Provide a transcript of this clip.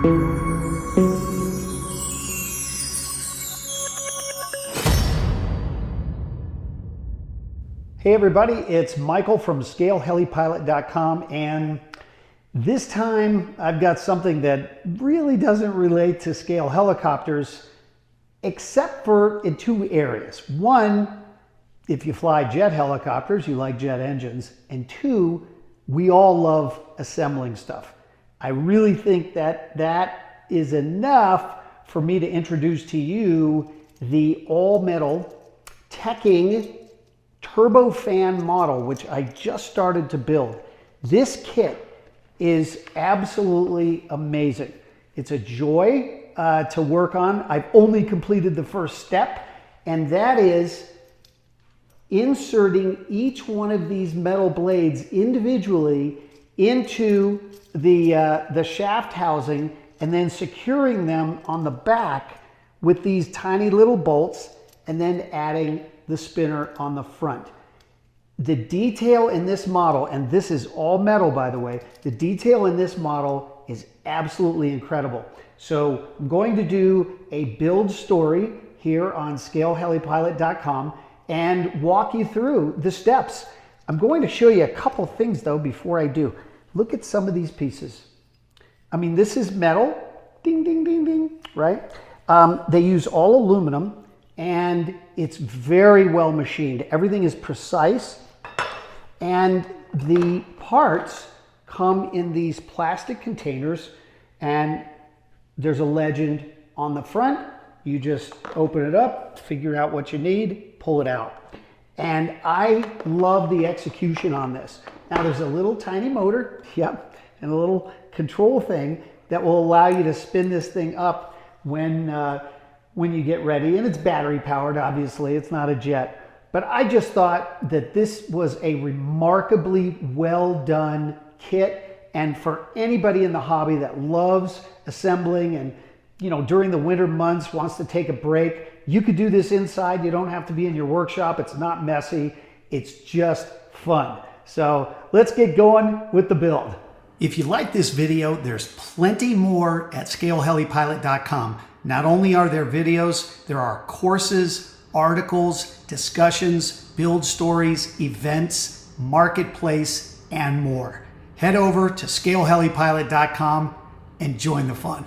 Hey everybody, it's Michael from ScaleHeliPilot.com, and this time I've got something that really doesn't relate to scale helicopters except for in two areas. One, if you fly jet helicopters, you like jet engines, and two, we all love assembling stuff. I really think that that is enough for me to introduce to you the all-metal Teching Turbofan model, which I just started to build. This kit is absolutely amazing. It's a joy to work on. I've only completed the first step, and that is inserting each one of these metal blades individually into the shaft housing and then securing them on the back with these tiny little bolts and then adding the spinner on the front. The detail in this model, and this is all metal by the way, the detail in this model is absolutely incredible. So I'm going to do a build story here on ScaleHeliPilot.com and walk you through the steps. I'm going to show you a couple things though before I do. Look at some of these pieces. I mean, this is metal, ding, ding, ding, ding, right? They use all aluminum, and it's very well machined. Everything is precise, and the parts come in these plastic containers, and there's a legend on the front. You just open it up, figure out what you need, pull it out. And I love the execution on this. Now there's a little tiny motor, yep, and a little control thing that will allow you to spin this thing up when you get ready, and it's battery powered, obviously, it's not a jet. But I just thought that this was a remarkably well done kit, and for anybody in the hobby that loves assembling and, you know, during the winter months wants to take a break, you could do this inside. You don't have to be in your workshop. It's not messy. It's just fun. So let's get going with the build. If you like this video, there's plenty more at ScaleHeliPilot.com. Not only are there videos, there are courses, articles, discussions, build stories, events, marketplace, and more. Head over to ScaleHeliPilot.com and join the fun.